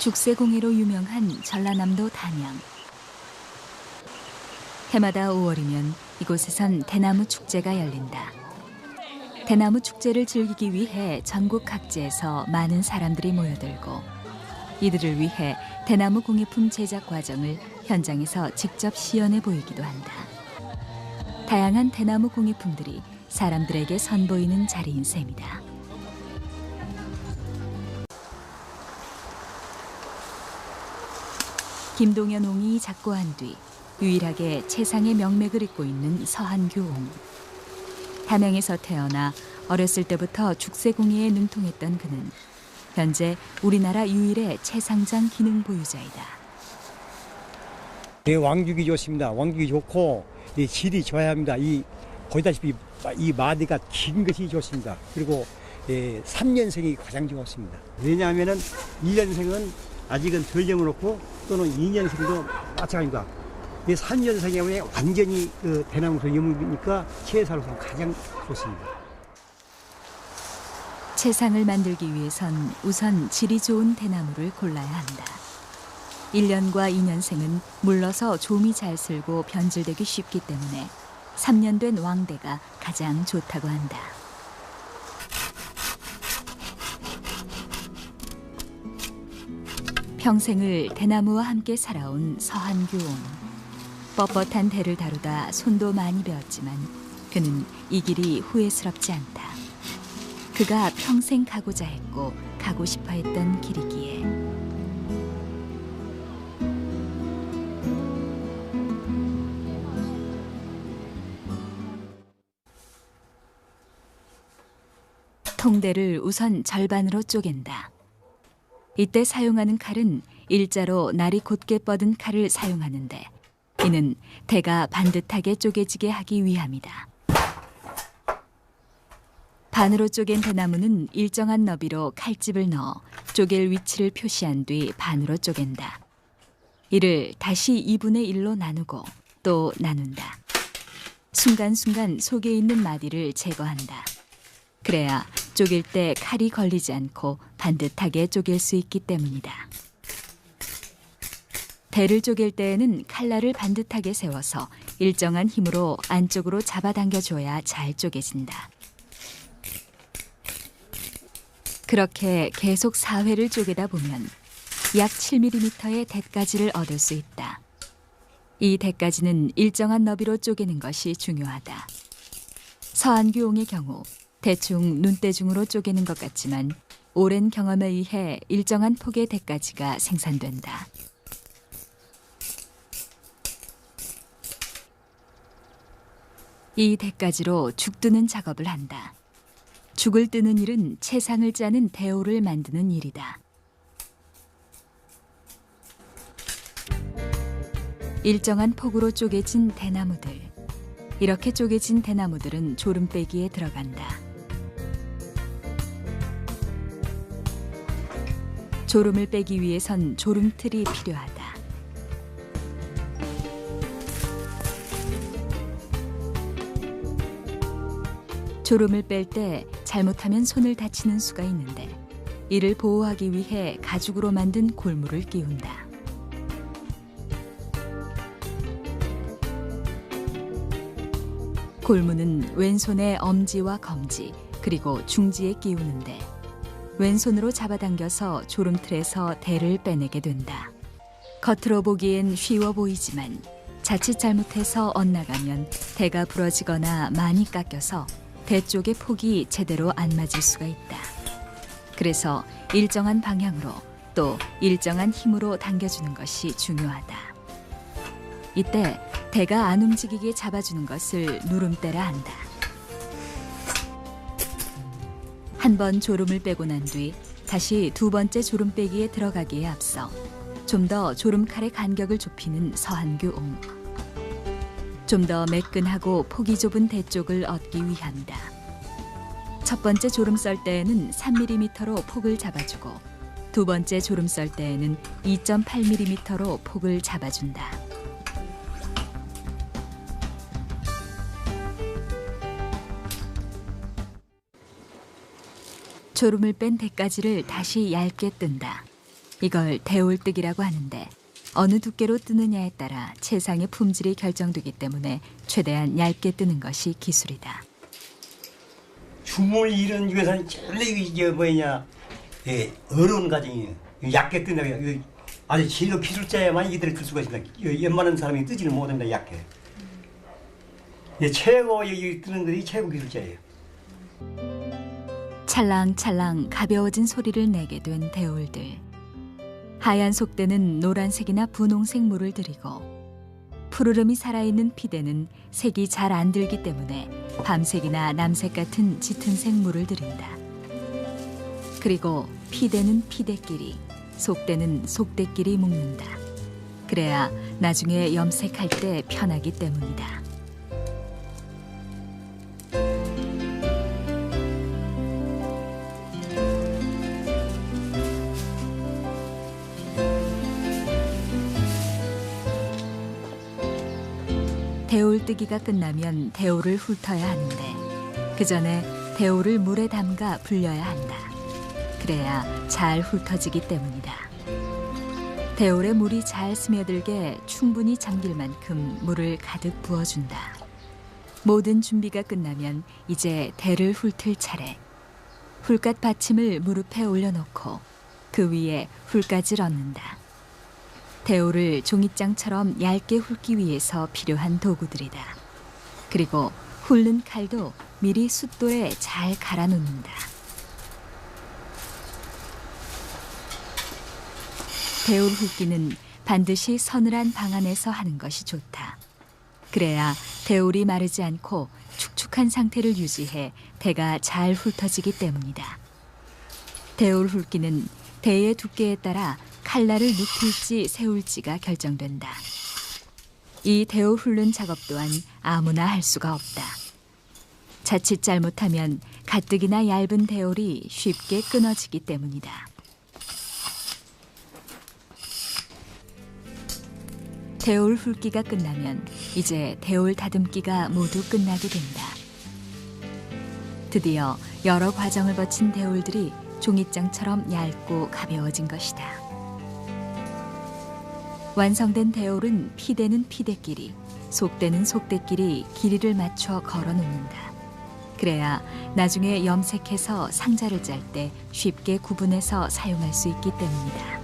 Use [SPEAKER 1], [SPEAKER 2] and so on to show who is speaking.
[SPEAKER 1] 죽새공예로 유명한 전라남도 단양. 해마다 5월이면 이곳에선 대나무 축제가 열린다. 대나무 축제를 즐기기 위해 전국 각지에서 많은 사람들이 모여들고 이들을 위해 대나무 공예품 제작 과정을 현장에서 직접 시연해 보이기도 한다. 다양한 대나무 공예품들이 사람들에게 선보이는 자리인 셈이다. 김동현 옹이 작고한 뒤 유일하게 채상의 명맥을 잇고 있는 서한규 옹. 담양에서 태어나 어렸을 때부터 죽새공예에 능통했던 그는 현재 우리나라 유일의 채상장 기능 보유자이다.
[SPEAKER 2] 왕죽이 좋습니다. 왕죽이 좋고 질이 좋아야 합니다. 보시다시피 이 마디가 긴 것이 좋습니다. 그리고 3년생이 가장 좋습니다. 왜냐하면 1년생은 아직은 덜 정해놓고 또는 2년생도 마찬가지입니다. 3년생이면 완전히 대나무에서 여물이니까 채사로서 가장 좋습니다.
[SPEAKER 1] 채상을 만들기 위해선 우선 질이 좋은 대나무를 골라야 한다. 1년과 2년생은 물러서 좀이 잘 슬고 변질되기 쉽기 때문에 3년 된 왕대가 가장 좋다고 한다. 평생을 대나무와 함께 살아온 서한규 옹. 뻣뻣한 대를 다루다 손도 많이 베었지만 그는 이 길이 후회스럽지 않다. 그가 평생 가고자 했고 가고 싶어 했던 길이기에. 통대를 우선 절반으로 쪼갠다. 이때 사용하는 칼은 일자로 날이 곧게 뻗은 칼을 사용하는데 이는 대가 반듯하게 쪼개지게 하기 위함이다. 반으로 쪼갠 대나무는 일정한 너비로 칼집을 넣어 쪼갤 위치를 표시한 뒤 반으로 쪼갠다. 이를 다시 2분의 1로 나누고 또 나눈다. 순간순간 속에 있는 마디를 제거한다. 그래야 쪼갤 때 칼이 걸리지 않고 반듯하게 쪼갤 수 있기 때문이다. 대를 쪼갤 때에는 칼날을 반듯하게 세워서 일정한 힘으로 안쪽으로 잡아당겨줘야 잘 쪼개진다. 그렇게 계속 4회를 쪼개다 보면 약 7mm의 대까지를 얻을 수 있다. 이 대까지는 일정한 너비로 쪼개는 것이 중요하다. 서한규 옹의 경우 대충 눈대중으로 쪼개는 것 같지만 오랜 경험에 의해 일정한 폭의 대까지가 생산된다. 이 대까지로 죽 뜨는 작업을 한다. 죽을 뜨는 일은 채상을 짜는 대오를 만드는 일이다. 일정한 폭으로 쪼개진 대나무들. 이렇게 쪼개진 대나무들은 조름 빼기에 들어간다. 조름을 빼기 위해선 조름틀이 필요하다. 조름을 뺄 때 잘못하면 손을 다치는 수가 있는데 이를 보호하기 위해 가죽으로 만든 골무를 끼운다. 골무는 왼손의 엄지와 검지 그리고 중지에 끼우는데 왼손으로 잡아당겨서 조름틀에서 대를 빼내게 된다. 겉으로 보기엔 쉬워 보이지만 자칫 잘못해서 엇나가면 대가 부러지거나 많이 깎여서 대 쪽의 폭이 제대로 안 맞을 수가 있다. 그래서 일정한 방향으로 또 일정한 힘으로 당겨주는 것이 중요하다. 이때 대가 안 움직이게 잡아주는 것을 누름대라 한다. 한 번 조름을 빼고 난 뒤 다시 두 번째 조름 빼기에 들어가기에 앞서 좀 더 조름칼의 간격을 좁히는 서한규 옹. 좀 더 매끈하고 폭이 좁은 대 쪽을 얻기 위함이다. 첫 번째 조름 썰 때에는 3mm로 폭을 잡아주고 두 번째 조름 썰 때에는 2.8mm로 폭을 잡아준다. 조름을 뺀 대가지를 다시 얇게 뜬다. 이걸 대올뜨기라고 하는데 어느 두께로 뜨느냐에 따라 채상의 품질이 결정되기 때문에 최대한 얇게 뜨는 것이 기술이다.
[SPEAKER 2] 주물 이런 중에서는 제일 이게 뭐냐, 어려운 과정이에요. 얇게 뜨는 거 아주 진로 기술자야만 이들을 뜰 수가 있습니다. 웬만한 사람이 뜨지는 못합니다. 얇게. 최고 여기 뜨는 것이 최고 기술자예요.
[SPEAKER 1] 찰랑찰랑 가벼워진 소리를 내게 된 대올들. 하얀 속대는 노란색이나 분홍색 물을 들이고 푸르름이 살아있는 피대는 색이 잘 안 들기 때문에 밤색이나 남색 같은 짙은색 물을 들인다. 그리고 피대는 피대끼리, 속대는 속대끼리 묶는다. 그래야 나중에 염색할 때 편하기 때문이다. 대올뜨기가 끝나면 대올을 훑어야 하는데 그 전에 대올을 물에 담가 불려야 한다. 그래야 잘 훑어지기 때문이다. 대올에 물이 잘 스며들게 충분히 잠길 만큼 물을 가득 부어준다. 모든 준비가 끝나면 이제 대를 훑을 차례. 훌갓 받침을 무릎에 올려놓고 그 위에 훌갓을 얹는다. 대올을 종이장처럼 얇게 훑기 위해서 필요한 도구들이다. 그리고 훑는 칼도 미리 숫돌에 잘 갈아 놓는다. 대올 훑기는 반드시 서늘한 방 안에서 하는 것이 좋다. 그래야 대올이 마르지 않고 축축한 상태를 유지해 대가 잘 훑어지기 때문이다. 대올 훑기는 대의 두께에 따라 칼날을 눕힐지 세울지가 결정된다. 이 대올 훑는 작업 또한 아무나 할 수가 없다. 자칫 잘못하면 가뜩이나 얇은 대올이 쉽게 끊어지기 때문이다. 대올 훑기가 끝나면 이제 대올 다듬기가 모두 끝나게 된다. 드디어 여러 과정을 거친 대올들이 종이장처럼 얇고 가벼워진 것이다. 완성된 대올은 피대는 피대끼리, 속대는 속대끼리 길이를 맞춰 걸어 놓는다. 그래야 나중에 염색해서 상자를 짤 때 쉽게 구분해서 사용할 수 있기 때문이다.